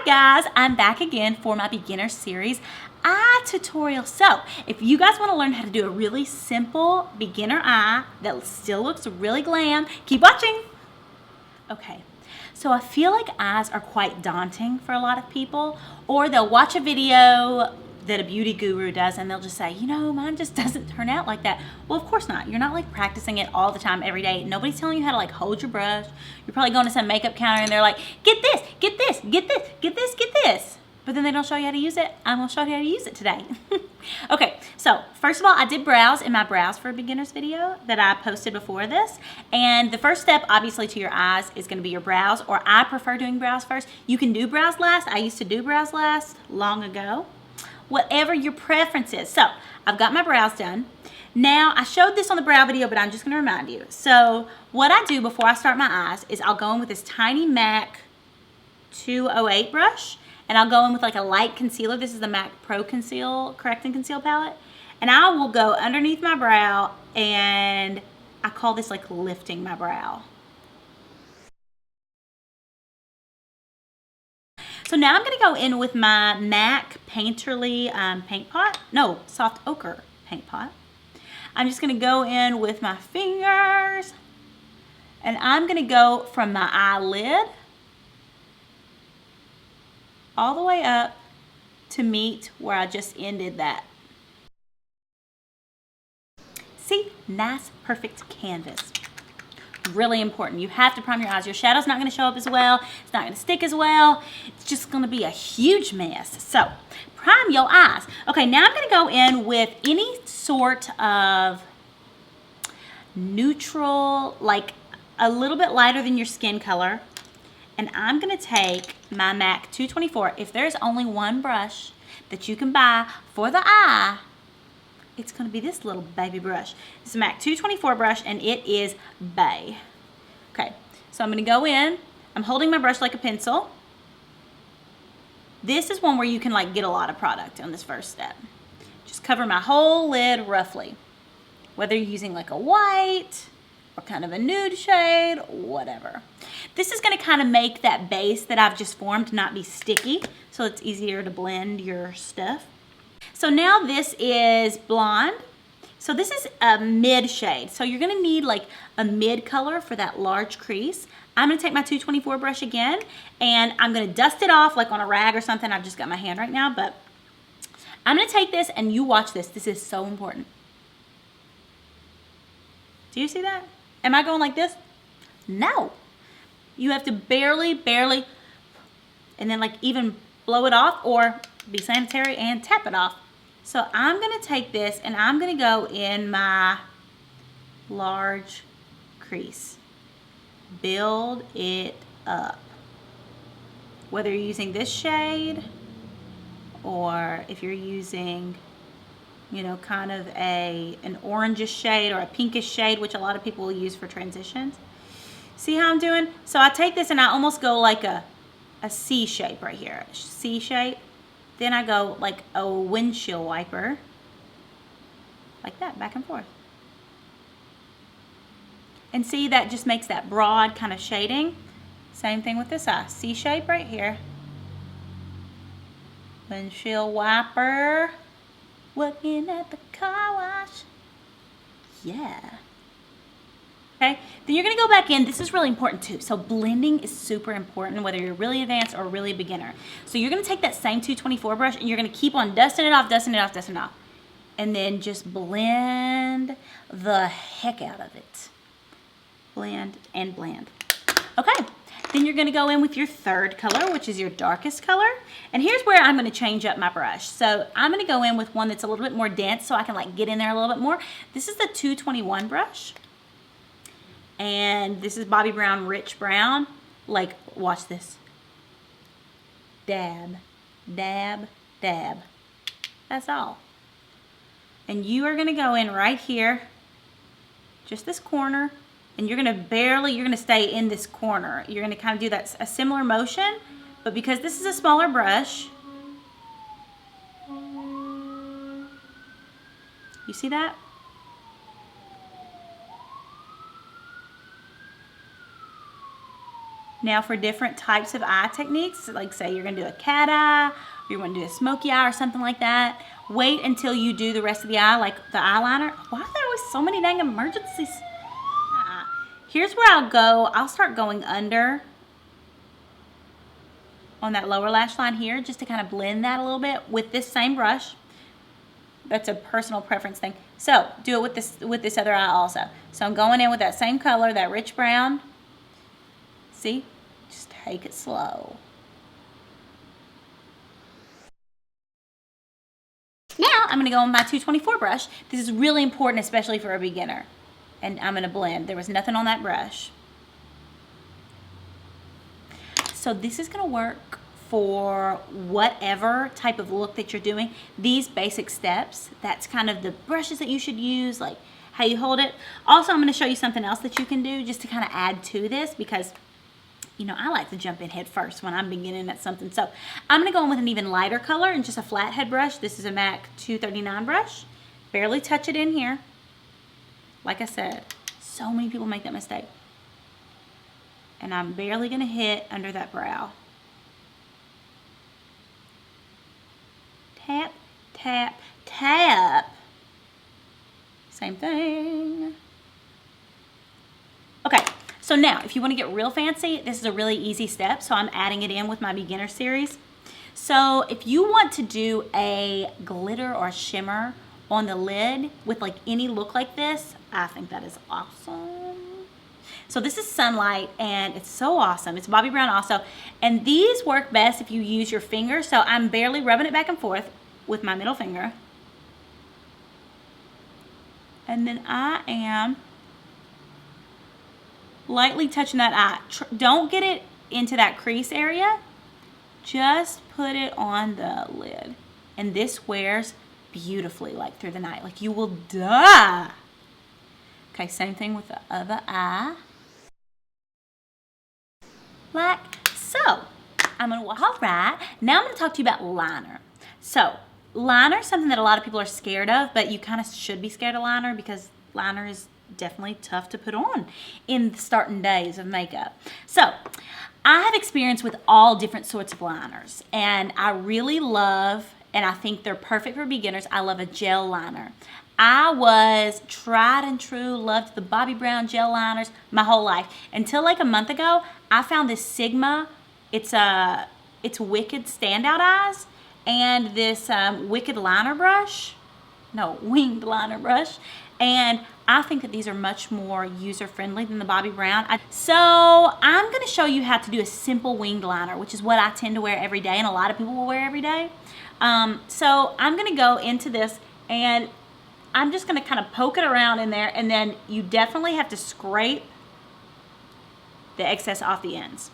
guys, I'm back again for my beginner series eye tutorial. So if you guys want to learn how to do a really simple beginner eye that still looks really glam, keep watching. Okay, so I feel like eyes are quite daunting for a lot of people, or they'll watch a video that a beauty guru does and they'll just say, you know, mine just doesn't turn out like that. Well, of course not. You're not like practicing it all the time every day. Nobody's telling you how to like hold your brush. You're probably going to some makeup counter and they're like, get this, get this, get this, get this, get this. But then they don't show you how to use it. I'm gonna show you how to use it today. Okay, so first of all, I did brows in my Brows for Beginners video that I posted before this. And the first step, obviously, to your eyes is gonna be your brows, or I prefer doing brows first. You can do brows last. I used to do brows last long ago. Whatever your preference is. So I've got my brows done. Now I showed this on the brow video, but I'm just gonna remind you. So what I do before I start my eyes is I'll go in with this tiny MAC 208 brush, and I'll go in with like a light concealer. This is the MAC Pro Conceal, Correct and Conceal palette. And I will go underneath my brow, and I call this like lifting my brow. So now I'm gonna go in with my MAC Painterly paint pot. No, Soft Ochre paint pot. I'm just gonna go in with my fingers, and I'm gonna go from my eyelid all the way up to meet where I just ended that. See, nice, perfect canvas. Really important. You have to prime your eyes. Your shadow's not going to show up as well. It's not going to stick as well. It's just going to be a huge mess. So prime your eyes. Okay, now I'm going to go in with any sort of neutral, like a little bit lighter than your skin color. And I'm going to take my MAC 224. If there's only one brush that you can buy for the eye, it's going to be this little baby brush. It's a MAC 224 brush, and it is Bay. Okay, so I'm going to go in. I'm holding my brush like a pencil. This is one where you can like get a lot of product on this first step. Just cover my whole lid roughly. Whether you're using like a white or kind of a nude shade, whatever. This is going to kind of make that base that I've just formed not be sticky, so it's easier to blend your stuff. So now this is blonde. So this is a mid shade. So you're gonna need like a mid color for that large crease. I'm gonna take my 224 brush again, and I'm gonna dust it off like on a rag or something. I've just got my hand right now, but I'm gonna take this, and you watch this. This is so important. Do you see that? Am I going like this? No. You have to barely, and then like even blow it off, or be sanitary and tap it off. So I'm gonna take this and I'm gonna go in my large crease. Build it up. Whether you're using this shade, or if you're using, you know, kind of an orangish shade or a pinkish shade, which a lot of people will use for transitions. See how I'm doing? So I take this and I almost go like a C shape right here, C shape. Then I go like a windshield wiper, like that, back and forth. And see, that just makes that broad kind of shading. Same thing with this eye, C shape right here. Windshield wiper, working at the car wash. Yeah. Okay, then you're gonna go back in. This is really important too. So blending is super important, whether you're really advanced or really beginner. So you're gonna take that same 224 brush and you're gonna keep on dusting it off, dusting it off, dusting it off. And then just blend the heck out of it. Blend and blend. Okay, then you're gonna go in with your third color, which is your darkest color. And here's where I'm gonna change up my brush. So I'm gonna go in with one that's a little bit more dense so I can like get in there a little bit more. This is the 221 brush. And this is Bobbi Brown Rich Brown. Like, watch this. Dab, dab, dab. That's all. And you are gonna go in right here, just this corner, and you're gonna stay in this corner. You're gonna kind of do that, a similar motion, but because this is a smaller brush, you see that? Now for different types of eye techniques, like say you're gonna do a cat eye, or you're gonna do a smoky eye or something like that, wait until you do the rest of the eye, like the eyeliner. Why are there always so many dang emergencies? Here's where I'll start going under on that lower lash line here, just to kind of blend that a little bit with this same brush. That's a personal preference thing. So do it with this other eye also. So I'm going in with that same color, that rich brown. See, just take it slow. Now I'm gonna go on my 224 brush. This is really important, especially for a beginner. And I'm gonna blend. There was nothing on that brush. So this is gonna work for whatever type of look that you're doing. These basic steps, that's kind of the brushes that you should use, like how you hold it. Also, I'm gonna show you something else that you can do just to kind of add to this, because you know, I like to jump in head first when I'm beginning at something. So I'm gonna go in with an even lighter color and just a flathead brush. This is a MAC 239 brush. Barely touch it in here. Like I said, so many people make that mistake. And I'm barely gonna hit under that brow. Tap, tap, tap. Same thing. Okay, so now if you want to get real fancy, this is a really easy step. So I'm adding it in with my beginner series. So if you want to do a glitter or shimmer on the lid with like any look like this, I think that is awesome. So this is Sunlight, and it's so awesome. It's Bobbi Brown also. And these work best if you use your finger. So I'm barely rubbing it back and forth with my middle finger. And then I am lightly touching that eye. Don't get it into that crease area. Just put it on the lid. And this wears beautifully, like through the night. Like you will die. Okay, same thing with the other eye. Like so. I'm gonna walk. All right, now I'm gonna talk to you about liner. So liner is something that a lot of people are scared of, but you kind of should be scared of liner, because liner is definitely tough to put on in the starting days of makeup. So I have experience with all different sorts of liners, and I really love, and I think they're perfect for beginners, I love a gel liner. I was tried and true, loved the Bobbi Brown gel liners my whole life, until like a month ago I found this Sigma. It's Wicked Standout Eyes, and this Wicked liner brush, no, winged liner brush, and I think that these are much more user-friendly than the Bobbi Brown. So I'm gonna show you how to do a simple winged liner, which is what I tend to wear every day, and a lot of people will wear every day. So I'm gonna go into this, and I'm just gonna kind of poke it around in there, and then you definitely have to scrape the excess off the ends.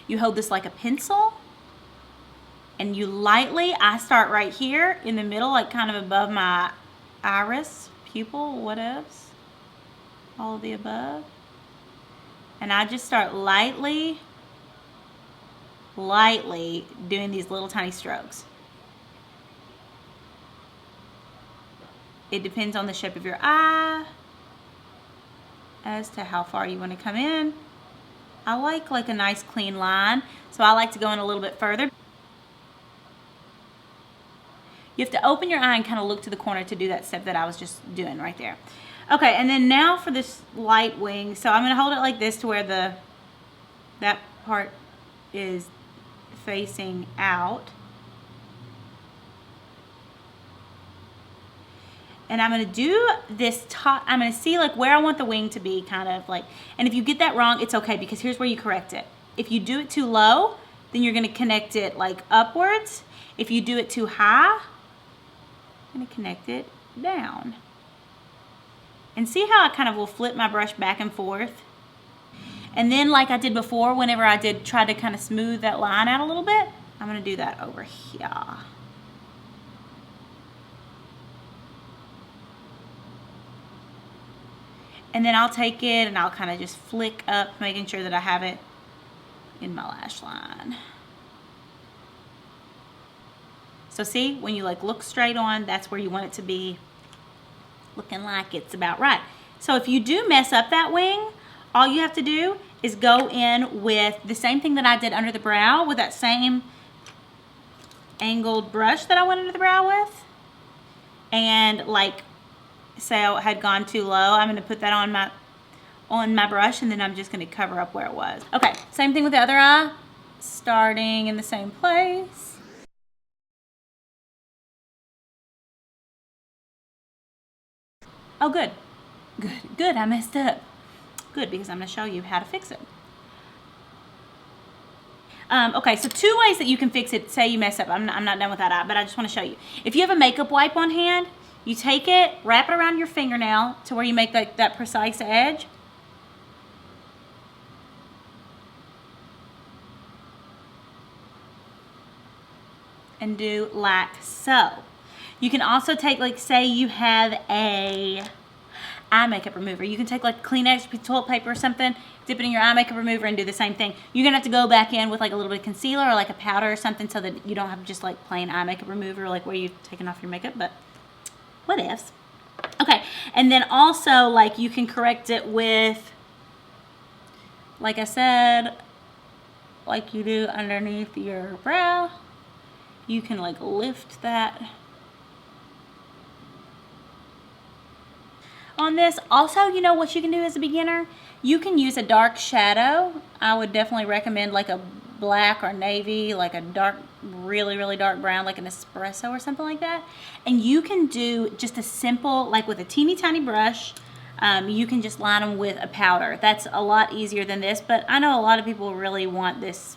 You hold this like a pencil, and you lightly, I start right here in the middle, like kind of above my iris, pupil, whatevs, all of the above. And I just start lightly doing these little tiny strokes. It depends on the shape of your eye as to how far you want to come in. I like a nice clean line, so I like to go in a little bit further. You have to open your eye and kind of look to the corner to do that step that I was just doing right there. Okay, and then now for this light wing. So I'm going to hold it like this to where that part is facing out. And I'm going to do this top, I'm going to see like where I want the wing to be, kind of like, and if you get that wrong, it's okay, because here's where you correct it. If you do it too low, then you're going to connect it like upwards. If you do it too high, I'm going to connect it down. And see how I kind of will flip my brush back and forth? And then like I did before, whenever I try to kind of smooth that line out a little bit, I'm going to do that over here. And then I'll take it and I'll kind of just flick up, making sure that I have it in my lash line. So see, when you like look straight on, that's where you want it to be, looking like it's about right. So if you do mess up that wing, all you have to do is go in with the same thing that I did under the brow with that same angled brush that I went under the brow with. And like, say I had gone too low, I'm gonna put that on my brush, and then I'm just gonna cover up where it was. Okay, same thing with the other eye, starting in the same place. Oh, good, I messed up. Good, because I'm gonna show you how to fix it. Okay, so 2 ways that you can fix it. Say you mess up. I'm not done with that eye, but I just want to show you. If you have a makeup wipe on hand, you take it, wrap it around your fingernail to where you make like that precise edge. And do like so. You can also take, like, say you have a eye makeup remover. You can take like Kleenex, toilet paper or something, dip it in your eye makeup remover and do the same thing. You're gonna have to go back in with like a little bit of concealer or like a powder or something so that you don't have just like plain eye makeup remover, like where you've taken off your makeup, but what ifs. Okay, and then also like you can correct it with, like I said, like you do underneath your brow. You can like lift that on this. Also, you know what you can do as a beginner? You can use a dark shadow. I would definitely recommend like a black or navy, like a dark, really dark brown, like an espresso or something like that. And you can do just a simple, like with a teeny tiny brush, you can just line them with a powder. That's a lot easier than this, but I know a lot of people really want this,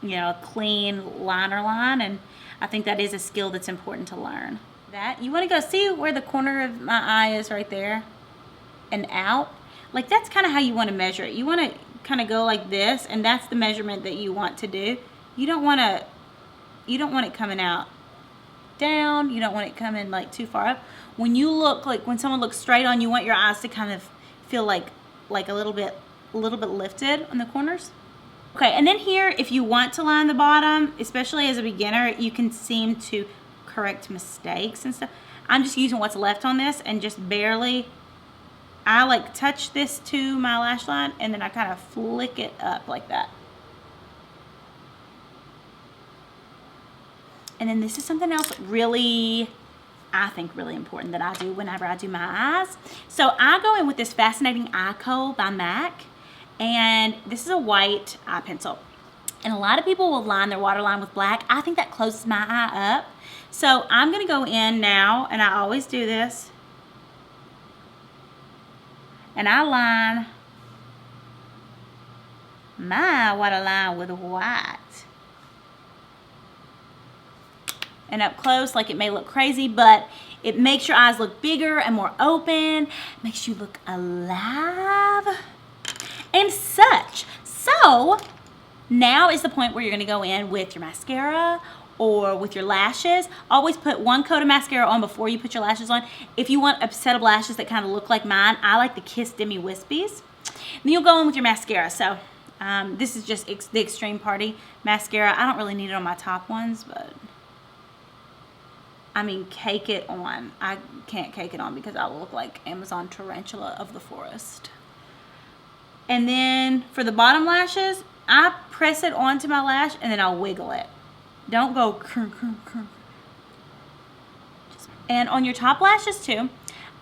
you know, clean liner line, and I think that is a skill that's important to learn. That you want to go see where the corner of my eye is right there and out. Like that's kind of how you want to measure it. You want to kind of go like this, and that's the measurement that you want to do. You don't want it coming out down. You don't want it coming like too far up. When you look, like when someone looks straight on, you want your eyes to kind of feel like a little bit lifted on the corners. Okay, and then here, if you want to line the bottom, especially as a beginner, you can seem to correct mistakes and stuff. I'm just using what's left on this and just barely, I like touch this to my lash line and then I kind of flick it up like that. And then this is something else really, I think really important that I do whenever I do my eyes. So I go in with this Fascinating Eye Kohl by MAC. And this is a white eye pencil. And a lot of people will line their waterline with black. I think that closes my eye up. So I'm gonna go in now, and I always do this. And I line my waterline with white. And up close, like it may look crazy, but it makes your eyes look bigger and more open, makes you look alive and such. So now is the point where you're gonna go in with your mascara or with your lashes. Always put one coat of mascara on before you put your lashes on. If you want a set of lashes that kind of look like mine, I like the Kiss Demi Wispies. Then you'll go in with your mascara. So this is just the Extreme Party mascara. I don't really need it on my top ones, but I mean, cake it on. I can't cake it on because I will look like Amazon tarantula of the forest. And then for the bottom lashes, I press it onto my lash and then I'll wiggle it. Don't go. And on your top lashes too,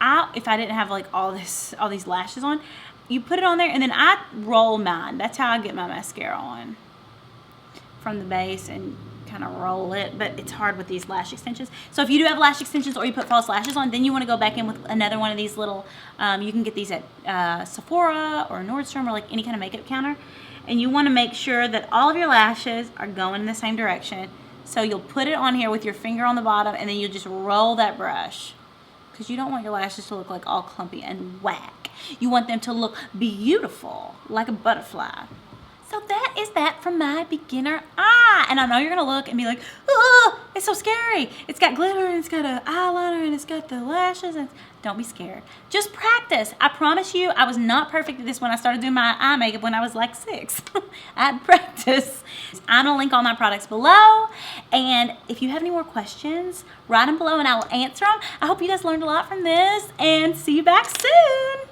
if I didn't have like all these lashes on, you put it on there and then I roll mine. That's how I get my mascara on from the base and kind of roll it, but it's hard with these lash extensions. So if you do have lash extensions or you put false lashes on, then you want to go back in with another one of these little, you can get these at Sephora or Nordstrom or like any kind of makeup counter. And you want to make sure that all of your lashes are going in the same direction. So you'll put it on here with your finger on the bottom and then you'll just roll that brush, because you don't want your lashes to look like all clumpy and whack. You want them to look beautiful, like a butterfly. So that is that from my beginner eye. And I know you're gonna look and be like, oh, it's so scary. It's got glitter and it's got an eyeliner and it's got the lashes. And don't be scared. Just practice. I promise you, I was not perfect at this when I started doing my eye makeup when I was like 6. I had practice. I'm gonna link all my products below. And if you have any more questions, write them below and I will answer them. I hope you guys learned a lot from this and see you back soon.